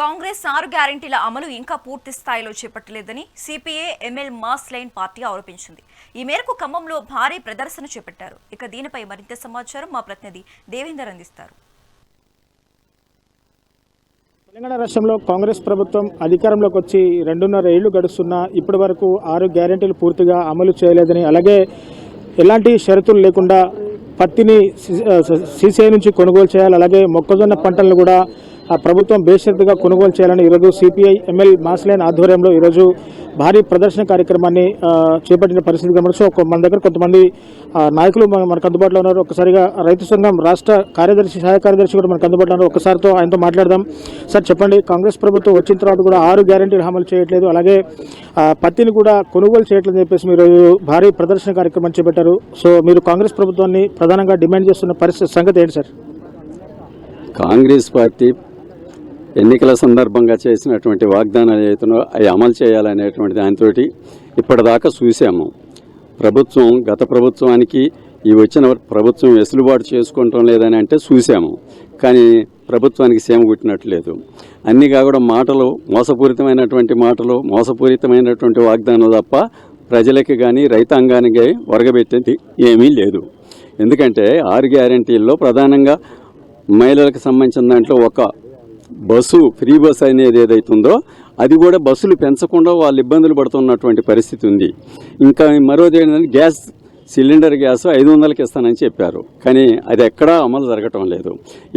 కాంగ్రెస్ 6 గ్యారెంటీల అమలు ఇంకా పూర్తి స్థాయిలో చేపట్టలేదని CPI ML mass line party ఆరోపించింది. ఈ మేరకు ఖమ్మంలో భారీ ప్రదర్శన చేపట్టారు. ఇక దీనిపై మరింత సమాచారం మా ప్రతినిధి దేవేందర్ అందిస్తారు. తెలంగాణ రాష్ట్రంలో కాంగ్రెస్ ప్రభుత్వం అధికారంలోకి వచ్చి 2.5 ఏళ్లు గడుస్తున్నా ఇప్పటి వరకు 6 గ్యారెంటీలు పూర్తిగా అమలు చేయలేదని, అలాగే ఎలాంటి షరతులు లేకుండా పత్తిని సీసీఐ నుంచి కొనుగోలు చేయాలి, అలాగే మొక్కజొన్న పంటలను కూడా ప్రభుత్వం బేషరతుగా కొనుగోలు చేయాలని ఈరోజు సిపిఐ ఎంఎల్ మాస్ లైన్ ఆధ్వర్యంలో ఈరోజు భారీ ప్రదర్శన కార్యక్రమాన్ని చేపట్టిన పరిస్థితి కనబడుతూ మన దగ్గర కొంతమంది నాయకులు మనకు అందుబాటులో ఉన్నారు. ఒకసారిగా రైతు సంఘం రాష్ట్ర కార్యదర్శి, సహాయ కార్యదర్శి కూడా మనకు అందుబాటులో ఉన్నారు. ఒకసారితో ఆయనతో మాట్లాడదాం. సార్ చెప్పండి, కాంగ్రెస్ ప్రభుత్వం వచ్చిన తర్వాత కూడా 6 గ్యారెంటీలు అమలు చేయట్లేదు, అలాగే పత్తిని కూడా కొనుగోలు చేయట్లేదని చెప్పేసి మీరు భారీ ప్రదర్శన కార్యక్రమం చేపట్టారు. సో మీరు కాంగ్రెస్ ప్రభుత్వాన్ని ప్రధానంగా డిమాండ్ చేస్తున్న పరిస్థితి సంగతి ఏంటి సార్? కాంగ్రెస్ పార్టీ ఎన్నికల సందర్భంగా చేసినటువంటి వాగ్దానాలు ఏదైతున్నాయో అవి అమలు చేయాలనేటువంటి దానితో ఇప్పటిదాకా చూసాము. గత ప్రభుత్వానికి ఈ వచ్చిన ప్రభుత్వం వెసులుబాటు చేసుకుంటాం లేదని అంటే చూసాము, కానీ ప్రభుత్వానికి సేమ కుట్టినట్లేదు. అన్నీ కాకుండా మాటలు, మోసపూరితమైనటువంటి వాగ్దానాలు తప్ప ప్రజలకి కానీ రైతాంగానికి ఒరగబెట్టేది ఏమీ లేదు. ఎందుకంటే 6 గ్యారెంటీల్లో ప్రధానంగా మహిళలకు సంబంధించిన దాంట్లో ఒక బస్సు, ఫ్రీ బస్సు అనేది ఏదైతుందో అది కూడా బస్సులు పెంచకుండా వాళ్ళు ఇబ్బందులు పడుతున్నటువంటి పరిస్థితి ఉంది. ఇంకా మరోది ఏంటంటే గ్యాస్ సిలిండర్ 500కి ఇస్తానని చెప్పారు, కానీ అది ఎక్కడా అమలు జరగటం లేదు.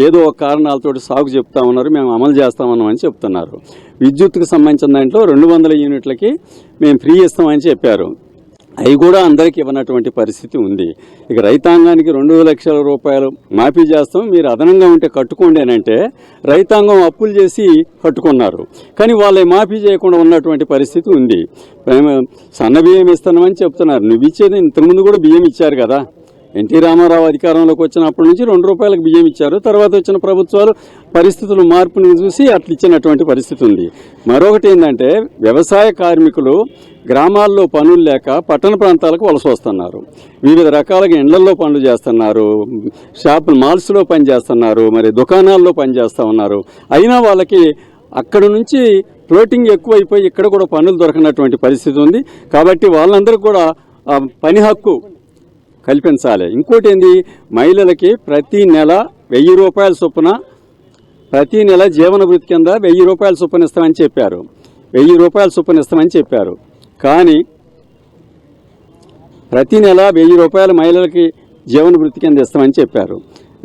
ఏదో ఒక కారణాలతో సాగు చెప్తా ఉన్నారు, మేము అమలు చేస్తామని చెప్తున్నారు. విద్యుత్తుకు సంబంధించిన దాంట్లో 200 యూనిట్లకి మేము ఫ్రీ ఇస్తామని చెప్పారు, అవి కూడా అందరికీ ఇవ్వనటువంటి పరిస్థితి ఉంది. ఇక రైతాంగానికి 2 లక్షల రూపాయలు మాఫీ చేస్తాం, మీరు అదనంగా ఉంటే కట్టుకోండి అని అంటే రైతాంగం అప్పులు చేసి కట్టుకున్నారు, కానీ వాళ్ళే మాఫీ చేయకుండా ఉన్నటువంటి పరిస్థితి ఉంది. సన్న బియ్యం ఇస్తున్నామని చెప్తున్నారు, నువ్వు ఇచ్చేది ఇంతకుముందు కూడా బియ్యం ఇచ్చారు కదా. ఎన్టీ రామారావు అధికారంలోకి వచ్చినప్పటి నుంచి 2 రూపాయలకు బియ్యం ఇచ్చారు. తర్వాత వచ్చిన ప్రభుత్వాలు పరిస్థితులు మార్పుని చూసి అట్లా ఇచ్చినటువంటి పరిస్థితి ఉంది. మరొకటి ఏంటంటే వ్యవసాయ కార్మికులు గ్రామాల్లో పనులు లేక పట్టణ ప్రాంతాలకు వలస వస్తున్నారు. వివిధ రకాలుగా ఇండ్లల్లో పనులు చేస్తున్నారు, మాల్స్లో పని చేస్తున్నారు, మరి దుకాణాల్లో పనిచేస్తూ ఉన్నారు. అయినా వాళ్ళకి అక్కడ నుంచి ఫ్లోటింగ్ ఎక్కువైపోయి ఇక్కడ కూడా పనులు దొరకనటువంటి పరిస్థితి ఉంది. కాబట్టి వాళ్ళందరికీ కూడా పని హక్కు కల్పించాలి. ఇంకోటి ఏంది, మహిళలకి ప్రతి నెల 1000 రూపాయల చొప్పున ప్రతి నెల జీవన వృత్తి కింద 1000 రూపాయల చొప్పున ఇస్తామని చెప్పారు. 1000 రూపాయల చొప్పున ఇస్తామని చెప్పారు, కానీ ప్రతి నెల 1000 రూపాయలు మహిళలకి జీవన వృత్తి కింద ఇస్తామని చెప్పారు.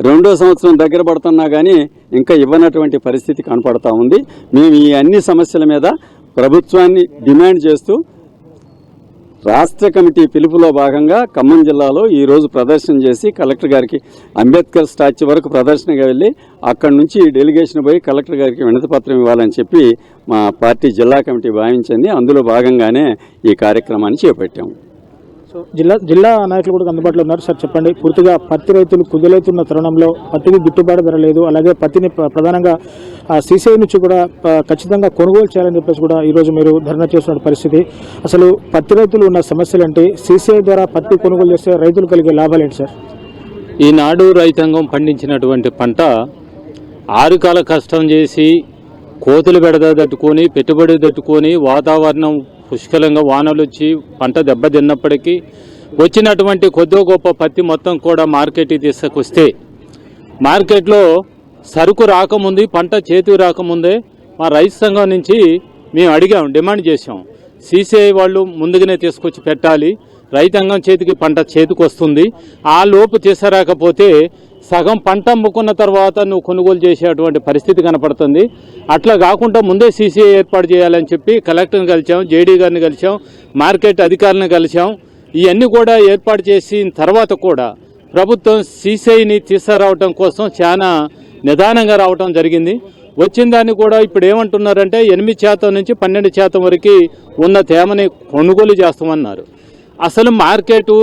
2వ సంవత్సరం దగ్గర పడుతున్నా కానీ ఇంకా ఇవ్వనటువంటి పరిస్థితి కనపడతా ఉంది. మేము ఈ అన్ని సమస్యల మీద ప్రభుత్వాన్ని డిమాండ్ చేస్తూ రాష్ట్ర కమిటీ పిలుపులో భాగంగా ఖమ్మం జిల్లాలో ఈరోజు ప్రదర్శన చేసి కలెక్టర్ గారికి అంబేద్కర్ స్టాచ్యూ వరకు ప్రదర్శనగా వెళ్ళి అక్కడి నుంచి డెలిగేషన్ పోయి కలెక్టర్ గారికి వినతి పత్రం ఇవ్వాలని చెప్పి మా పార్టీ జిల్లా కమిటీ భావించింది. అందులో భాగంగానే ఈ కార్యక్రమాన్ని చేపట్టాము. సో జిల్లా నాయకులు కూడా అందుబాటులో ఉన్నారు. సార్ చెప్పండి, పూర్తిగా పత్తి రైతులు కుదులవుతున్న తరుణంలో పత్తికి గిట్టుబాటు ధర లేదు, అలాగే పత్తిని ప్రధానంగా సీసీఐ నుంచి కూడా ఖచ్చితంగా కొనుగోలు చేయాలని చెప్పేసి కూడా ఈరోజు మీరు ధర్నా చేస్తున్న పరిస్థితి. అసలు పత్తి రైతులు ఉన్న సమస్యలు ఏంటి? సీసీఐ ద్వారా పత్తి కొనుగోలు చేస్తే రైతులు కలిగే లాభాలు ఏంటి సార్? ఈనాడు రైతాంగం పండించినటువంటి పంట 6 కాల కష్టం చేసి కోతులు బెడద తట్టుకొని, పెట్టుబడి తట్టుకొని, వాతావరణం పుష్కలంగా వానలు వచ్చి పంట దెబ్బతిన్నప్పటికీ వచ్చినటువంటి కొద్దో గొప్ప పత్తి మొత్తం కూడా మార్కెట్కి తీసుకొస్తే మార్కెట్లో సరుకు రాకముందు, పంట చేతికి రాకముందే మా రైతు సంఘం నుంచి మేము అడిగాం, డిమాండ్ చేసాం. సీసీఐ వాళ్ళు ముందుగానే తీసుకొచ్చి పెట్టాలి, రైతాంగం చేతికి పంట చేతికి వస్తుంది, ఆ లోపు తీసుకురాకపోతే సగం పంట అమ్ముకున్న తర్వాత నువ్వు కొనుగోలు చేసేటువంటి పరిస్థితి కనపడుతుంది. అట్లా కాకుండా ముందే సీసీఐ ఏర్పాటు చేయాలని చెప్పి కలెక్టర్ని కలిసాం, జేడీ గారిని కలిసాం, మార్కెట్ అధికారులను కలిసాం. ఇవన్నీ కూడా ఏర్పాటు చేసిన తర్వాత కూడా ప్రభుత్వం సీసీఐని తీసుకురావడం కోసం చాలా నిదానంగా రావడం జరిగింది. వచ్చిన దాన్ని కూడా ఇప్పుడు ఏమంటున్నారంటే 8% నుంచి 12% వరకు ఉన్న తేమని కొనుగోలు చేస్తామన్నారు. అసలు మార్కెట్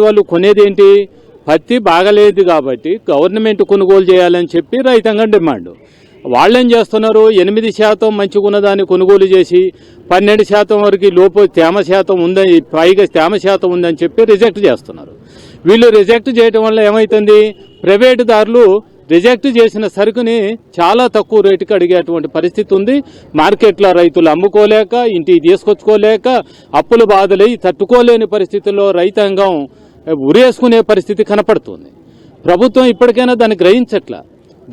వాళ్ళు కొనేది ఏంటి? పత్తి బాగలేదు కాబట్టి గవర్నమెంట్ కొనుగోలు చేయాలని చెప్పి రైతాంగం డిమాండ్. వాళ్ళేం చేస్తున్నారు, 8% మంచిగా ఉన్నదాన్ని కొనుగోలు చేసి 12% వరకు లోపు తేమ శాతం ఉందని, పైగా తేమ శాతం ఉందని చెప్పి రిజెక్ట్ చేస్తున్నారు. వీళ్ళు రిజెక్ట్ చేయడం వల్ల ఏమవుతుంది, ప్రైవేటు దారులు రిజెక్ట్ చేసిన సరుకుని చాలా తక్కువ రేటుకి అడిగేటువంటి పరిస్థితి ఉంది. మార్కెట్లో రైతులు అమ్ముకోలేక, ఇంటికి తీసుకొచ్చుకోలేక, అప్పుల బాధలై తట్టుకోలేని పరిస్థితుల్లో రైతాంగం ఉరేసుకునే పరిస్థితి కనపడుతుంది. ప్రభుత్వం ఇప్పటికైనా దాన్ని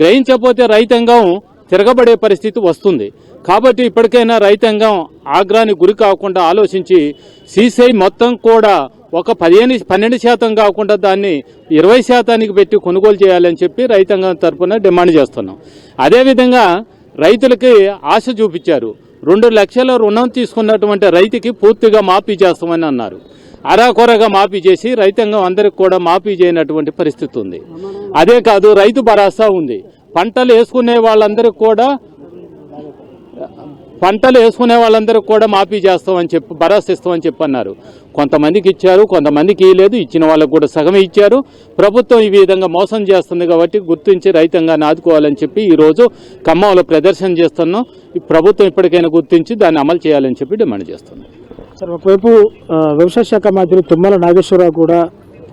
గ్రహించకపోతే రైతాంగం తిరగబడే పరిస్థితి వస్తుంది. కాబట్టి ఇప్పటికైనా రైతాంగం ఆగ్రహానికి గురి కాకుండా ఆలోచించి సీసీఐ మొత్తం కూడా ఒక 12% కాకుండా దాన్ని 20% పెట్టి కొనుగోలు చేయాలని చెప్పి రైతాంగం తరఫున డిమాండ్ చేస్తున్నాం. అదేవిధంగా రైతులకి ఆశ చూపించారు. 2 లక్షల రుణం తీసుకున్నటువంటి రైతుకి పూర్తిగా మాఫీ చేస్తామని అన్నారు. అరాకొరగా మాఫీ చేసి రైతాంగం అందరికి కూడా మాఫీ చేయనటువంటి పరిస్థితి ఉంది. అదే కాదు, రైతు భరోసా ఉంది. పంటలు వేసుకునే వాళ్ళందరికీ కూడా మాఫీ చేస్తామని చెప్పి భరోసా ఇస్తామని చెప్పి అన్నారు. కొంతమందికి ఇచ్చారు, కొంతమందికి ఇవ్వలేదు. ఇచ్చిన వాళ్ళకు కూడా సగమే ఇచ్చారు. ప్రభుత్వం ఈ విధంగా మోసం చేస్తుంది కాబట్టి గుర్తించి రైతాంగాన్ని ఆదుకోవాలని చెప్పి ఈరోజు ఖమ్మంలో ప్రదర్శన చేస్తున్నాం. ఈ ప్రభుత్వం ఇప్పటికైనా గుర్తించి దాన్ని అమలు చేయాలని చెప్పి డిమాండ్ చేస్తున్నాం. సార్, ఒకవైపు వ్యవసాయ శాఖ మంత్రి తుమ్మల నాగేశ్వరరావు కూడా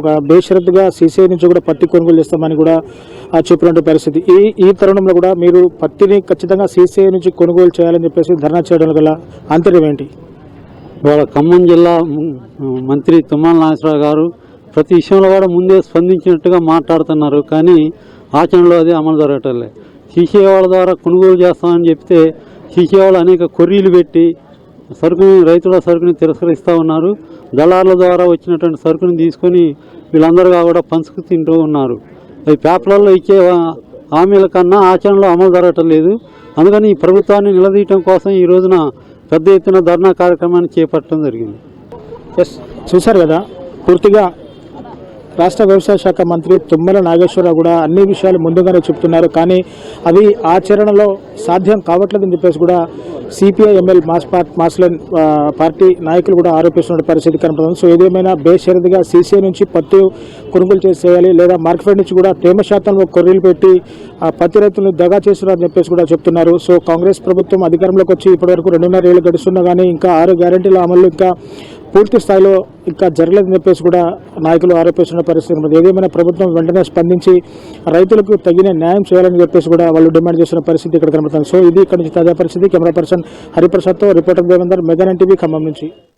ఒక బేషరతుగా సీసీఐ నుంచి కూడా పత్తి కొనుగోలు చేస్తామని కూడా చెప్పినటువంటి పరిస్థితి. ఈ తరుణంలో కూడా మీరు పత్తిని ఖచ్చితంగా సీసీఐ నుంచి కొనుగోలు చేయాలని చెప్పేసి ధర్నా చేయడం గల ఆంతర్యం ఏంటి? ఇవాళ ఖమ్మం జిల్లా మంత్రి తుమ్మల నాగేశ్వరరావు గారు ప్రతి విషయంలో కూడా ముందే స్పందించినట్టుగా మాట్లాడుతున్నారు. కానీ ఆచరణలో అది అమలు జరగటం లేదు. సీసీఐ వాళ్ళ ద్వారా కొనుగోలు చేస్తామని చెప్తే సీసీఐ వాళ్ళు అనేక కొర్రీలు పెట్టి రైతుల సరుకుని తిరస్కరిస్తూ ఉన్నారు. దళారుల ద్వారా వచ్చినటువంటి సరుకుని తీసుకొని వీళ్ళందరూ కూడా పంచుకు తింటూ ఉన్నారు. అవి పేపర్లలో ఇచ్చే హామీల కన్నా ఆచరణలో అమలు జరగటం లేదు. అందుకని ఈ ప్రభుత్వాన్ని నిలదీయటం కోసం ఈ రోజున పెద్ద ఎత్తున ధర్నా కార్యక్రమాన్ని చేపట్టడం జరిగింది. చూశారు కదా, పూర్తిగా రాష్ట్ర వ్యవసాయ శాఖ మంత్రి తుమ్మల నాగేశ్వరరావు కూడా అన్ని విషయాలు ముందుగానే చెప్తున్నారు. కానీ అవి ఆచరణలో సాధ్యం కావట్లేదని చెప్పేసి కూడా సిపిఐ ఎంఎల్ మాస్లైన్ పార్టీ నాయకులు కూడా ఆరోపిస్తున్న పరిస్థితి కనపడుతుంది. సో ఏదేమైనా బేషరతుగా సీసీఐ నుంచి పత్తి కొనుగోలు చేసేయాలి, లేదా మార్కెట్ నుంచి కూడా తేమ శాతంలో కొర్రీలు పెట్టి పత్తి రైతులను దగా చేస్తున్నారని చెప్పేసి కూడా చెప్తున్నారు. సో కాంగ్రెస్ ప్రభుత్వం అధికారంలోకి వచ్చి ఇప్పటివరకు 2.5 ఏళ్ళు గడుస్తున్నా కానీ ఇంకా 6 గ్యారెంటీల అమలు ఇంకా పూర్తి స్థాయిలో ఇంకా జరగలేదని చెప్పేసి కూడా నాయకులు ఆరోపిస్తున్న పరిస్థితి ఉంది. ఏదేమైనా ప్రభుత్వం వెంటనే స్పందించి రైతులకు తగిన న్యాయం చేయాలని చెప్పేసి కూడా వాళ్ళు డిమాండ్ చేస్తున్న పరిస్థితి ఇక్కడ కనబడుతుంది. సో ఇది ఇక్కడ నుంచి తాజా పరిస్థితి. కెమెరా పర్సన్ హరిప్రసాద్తో reporter Devender, mega 9 TV, Khammam నుంచి.